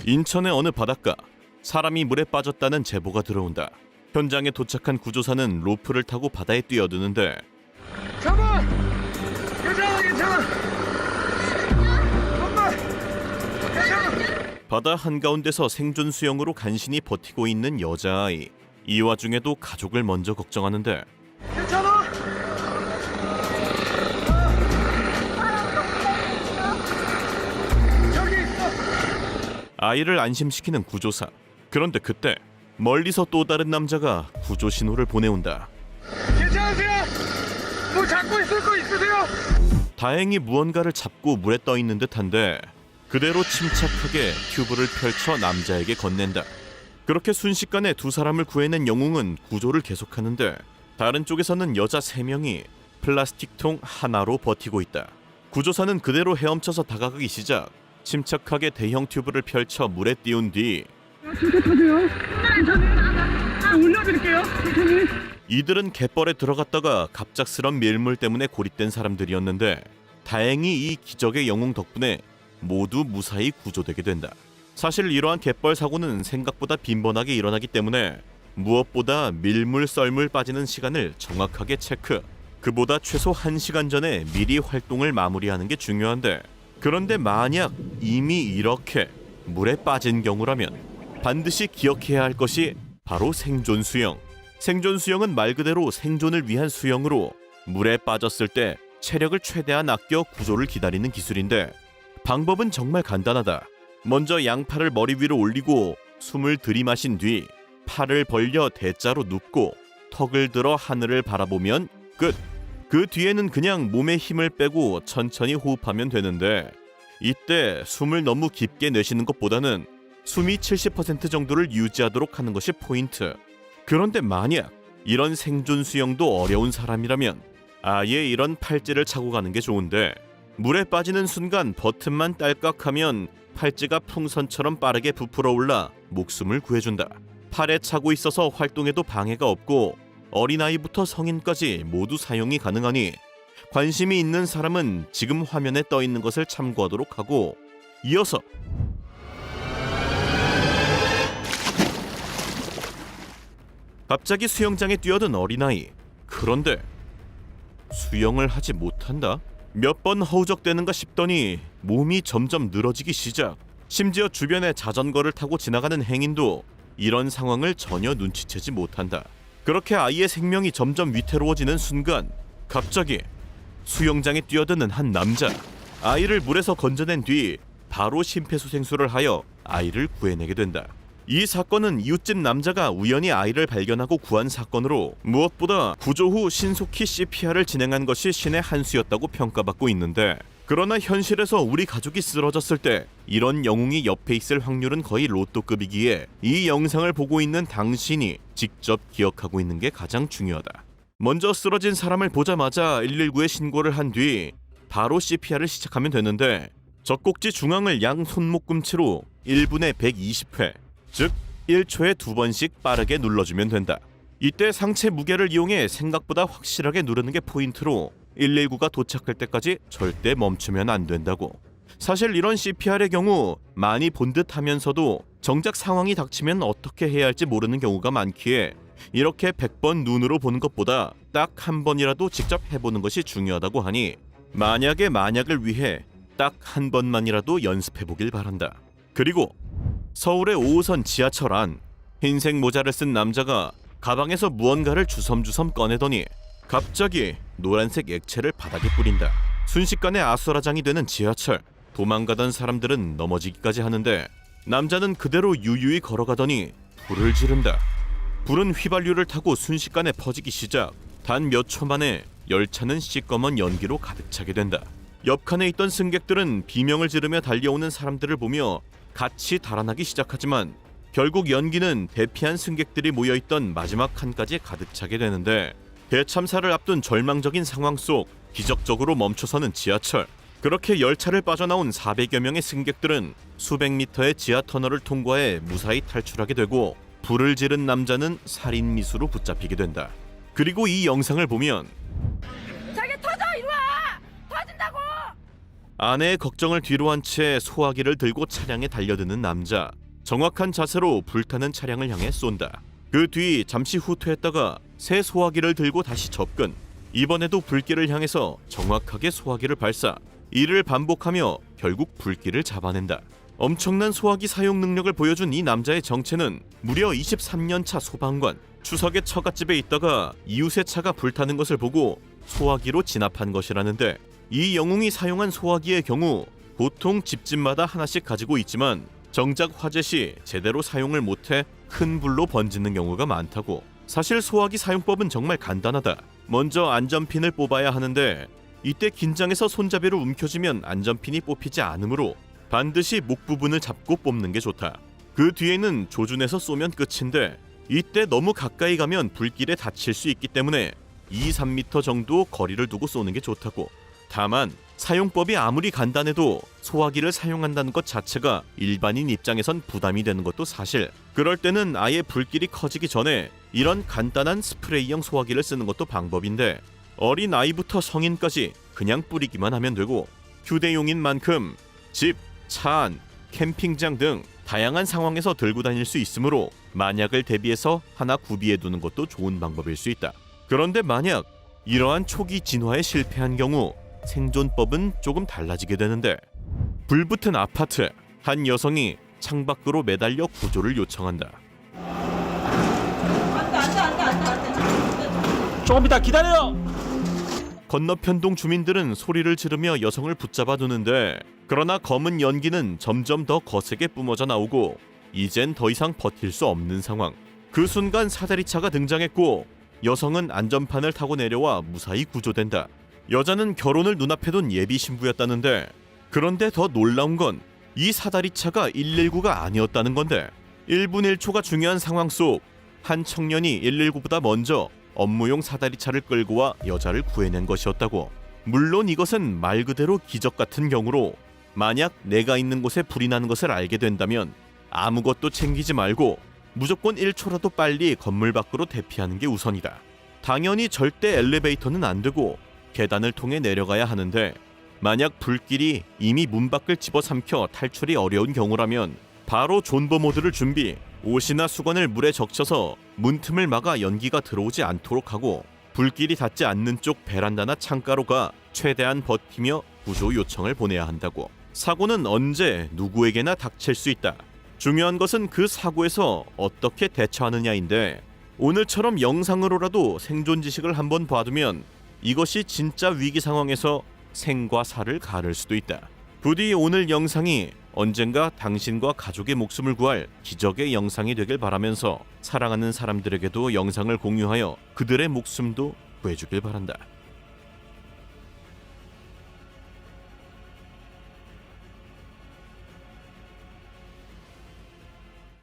인천의 어느 바닷가, 사람이 물에 빠졌다는 제보가 들어온다. 현장에 도착한 구조사는 로프를 타고 바다에 뛰어드는데 잡아! 괜찮아! 엄마! 괜찮아! 바다 한가운데서 생존 수영으로 간신히 버티고 있는 여자아이. 이 와중에도 가족을 먼저 걱정하는데 괜찮아? 저기 있어! 아이를 안심시키는 구조사. 그런데 그때 멀리서 또 다른 남자가 구조 신호를 보내온다. 괜찮으세요? 뭐 잡고 있을 거 있으세요? 다행히 무언가를 잡고 물에 떠 있는 듯한데 그대로 침착하게 튜브를 펼쳐 남자에게 건넨다. 그렇게 순식간에 두 사람을 구해낸 영웅은 구조를 계속하는데 다른 쪽에서는 여자 3명이 플라스틱 통 하나로 버티고 있다. 구조사는 그대로 헤엄쳐서 다가가기 시작. 침착하게 대형 튜브를 펼쳐 물에 띄운 뒤 침착하세요. 괜찮아요. 올려드릴게요. 천천히. 이들은 갯벌에 들어갔다가 갑작스런 밀물 때문에 고립된 사람들이었는데 다행히 이 기적의 영웅 덕분에 모두 무사히 구조되게 된다. 사실 이러한 갯벌 사고는 생각보다 빈번하게 일어나기 때문에 무엇보다 밀물 썰물 빠지는 시간을 정확하게 체크, 그보다 최소 1시간 전에 미리 활동을 마무리하는 게 중요한데 그런데 만약 이미 이렇게 물에 빠진 경우라면 반드시 기억해야 할 것이 바로 생존 수영. 생존 수영은 말 그대로 생존을 위한 수영으로 물에 빠졌을 때 체력을 최대한 아껴 구조를 기다리는 기술인데 방법은 정말 간단하다. 먼저 양팔을 머리 위로 올리고 숨을 들이마신 뒤 팔을 벌려 대자로 눕고 턱을 들어 하늘을 바라보면 끝. 그 뒤에는 그냥 몸에 힘을 빼고 천천히 호흡하면 되는데 이때 숨을 너무 깊게 내쉬는 것보다는 숨이 70% 정도를 유지하도록 하는 것이 포인트. 그런데 만약 이런 생존 수영도 어려운 사람이라면 아예 이런 팔찌를 차고 가는 게 좋은데 물에 빠지는 순간 버튼만 딸깍하면 팔찌가 풍선처럼 빠르게 부풀어 올라 목숨을 구해준다. 팔에 차고 있어서 활동에도 방해가 없고 어린아이부터 성인까지 모두 사용이 가능하니 관심이 있는 사람은 지금 화면에 떠 있는 것을 참고하도록 하고 이어서 갑자기 수영장에 뛰어든 어린아이. 그런데 수영을 하지 못한다? 몇 번 허우적대는가 싶더니 몸이 점점 늘어지기 시작. 심지어 주변에 자전거를 타고 지나가는 행인도 이런 상황을 전혀 눈치채지 못한다. 그렇게 아이의 생명이 점점 위태로워지는 순간 갑자기 수영장에 뛰어드는 한 남자. 아이를 물에서 건져낸 뒤 바로 심폐소생술을 하여 아이를 구해내게 된다. 이 사건은 이웃집 남자가 우연히 아이를 발견하고 구한 사건으로 무엇보다 구조 후 신속히 CPR을 진행한 것이 신의 한 수였다고 평가받고 있는데 그러나 현실에서 우리 가족이 쓰러졌을 때 이런 영웅이 옆에 있을 확률은 거의 로또급이기에 이 영상을 보고 있는 당신이 직접 기억하고 있는 게 가장 중요하다. 먼저 쓰러진 사람을 보자마자 119에 신고를 한 뒤 바로 CPR을 시작하면 되는데 젖꼭지 중앙을 양 손목꿈치로 1분에 120회, 즉 1초에 2번씩 빠르게 눌러주면 된다. 이때 상체 무게를 이용해 생각보다 확실하게 누르는 게 포인트로 119가 도착할 때까지 절대 멈추면 안 된다고. 사실 이런 CPR의 경우 많이 본 듯 하면서도 정작 상황이 닥치면 어떻게 해야 할지 모르는 경우가 많기에 이렇게 100번 눈으로 보는 것보다 딱 한 번이라도 직접 해보는 것이 중요하다고 하니 만약의 만약을 위해 딱 한 번만이라도 연습해보길 바란다. 그리고 서울의 5호선 지하철 안, 흰색 모자를 쓴 남자가 가방에서 무언가를 주섬주섬 꺼내더니 갑자기 노란색 액체를 바닥에 뿌린다. 순식간에 아수라장이 되는 지하철. 도망가던 사람들은 넘어지기까지 하는데 남자는 그대로 유유히 걸어가더니 불을 지른다. 불은 휘발유를 타고 순식간에 퍼지기 시작. 단 몇 초 만에 열차는 시꺼먼 연기로 가득 차게 된다. 옆칸에 있던 승객들은 비명을 지르며 달려오는 사람들을 보며 같이 달아나기 시작하지만 결국 연기는 대피한 승객들이 모여있던 마지막 칸까지 가득 차게 되는데 대참사를 앞둔 절망적인 상황 속 기적적으로 멈춰서는 지하철. 그렇게 열차를 빠져나온 400여 명의 승객들은 수백 미터의 지하 터널을 통과해 무사히 탈출하게 되고 불을 지른 남자는 살인 미수로 붙잡히게 된다. 그리고 이 영상을 보면 자기 터져! 이리 와! 터진다고! 아내의 걱정을 뒤로한 채 소화기를 들고 차량에 달려드는 남자. 정확한 자세로 불타는 차량을 향해 쏜다. 그 뒤 잠시 후퇴했다가 새 소화기를 들고 다시 접근. 이번에도 불길을 향해서 정확하게 소화기를 발사. 이를 반복하며 결국 불길을 잡아낸다. 엄청난 소화기 사용 능력을 보여준 이 남자의 정체는 무려 23년차 소방관. 추석에 처갓집에 있다가 이웃의 차가 불타는 것을 보고 소화기로 진압한 것이라는데, 이 영웅이 사용한 소화기의 경우 보통 집집마다 하나씩 가지고 있지만 정작 화재 시 제대로 사용을 못해 큰 불로 번지는 경우가 많다고. 사실 소화기 사용법은 정말 간단하다. 먼저 안전핀을 뽑아야 하는데 이때 긴장해서 손잡이를 움켜쥐면 안전핀이 뽑히지 않으므로 반드시 목 부분을 잡고 뽑는 게 좋다. 그 뒤에는 조준해서 쏘면 끝인데 이때 너무 가까이 가면 불길에 다칠 수 있기 때문에 2-3m 정도 거리를 두고 쏘는 게 좋다고. 다만 사용법이 아무리 간단해도 소화기를 사용한다는 것 자체가 일반인 입장에선 부담이 되는 것도 사실. 그럴 때는 아예 불길이 커지기 전에 이런 간단한 스프레이형 소화기를 쓰는 것도 방법인데, 어린 아이부터 성인까지 그냥 뿌리기만 하면 되고, 휴대용인 만큼 집, 차 안, 캠핑장 등 다양한 상황에서 들고 다닐 수 있으므로 만약을 대비해서 하나 구비해 두는 것도 좋은 방법일 수 있다. 그런데 만약 이러한 초기 진화에 실패한 경우 생존법은 조금 달라지게 되는데, 불붙은 아파트. 한 여성이 창밖으로 매달려 구조를 요청한다. 안돼. 조금 이따 기다려. 건너편 동 주민들은 소리를 지르며 여성을 붙잡아 두는데, 그러나 검은 연기는 점점 더 거세게 뿜어져 나오고 이젠 더 이상 버틸 수 없는 상황. 그 순간 사다리차가 등장했고 여성은 안전판을 타고 내려와 무사히 구조된다. 여자는 결혼을 눈앞에 둔 예비 신부였다는데, 그런데 더 놀라운 건 이 사다리차가 119가 아니었다는 건데, 1분 1초가 중요한 상황 속 한 청년이 119보다 먼저 업무용 사다리차를 끌고 와 여자를 구해낸 것이었다고. 물론 이것은 말 그대로 기적 같은 경우로, 만약 내가 있는 곳에 불이 나는 것을 알게 된다면 아무것도 챙기지 말고 무조건 1초라도 빨리 건물 밖으로 대피하는 게 우선이다. 당연히 절대 엘리베이터는 안 되고 계단을 통해 내려가야 하는데, 만약 불길이 이미 문 밖을 집어삼켜 탈출이 어려운 경우라면 바로 존버 모드를 준비. 옷이나 수건을 물에 적셔서 문틈을 막아 연기가 들어오지 않도록 하고, 불길이 닿지 않는 쪽 베란다나 창가로 가 최대한 버티며 구조 요청을 보내야 한다고. 사고는 언제 누구에게나 닥칠 수 있다. 중요한 것은 그 사고에서 어떻게 대처하느냐인데, 오늘처럼 영상으로라도 생존 지식을 한번 봐두면 이것이 진짜 위기 상황에서 생과 사를 가를 수도 있다. 부디 오늘 영상이 언젠가 당신과 가족의 목숨을 구할 기적의 영상이 되길 바라면서, 사랑하는 사람들에게도 영상을 공유하여 그들의 목숨도 구해주길 바란다.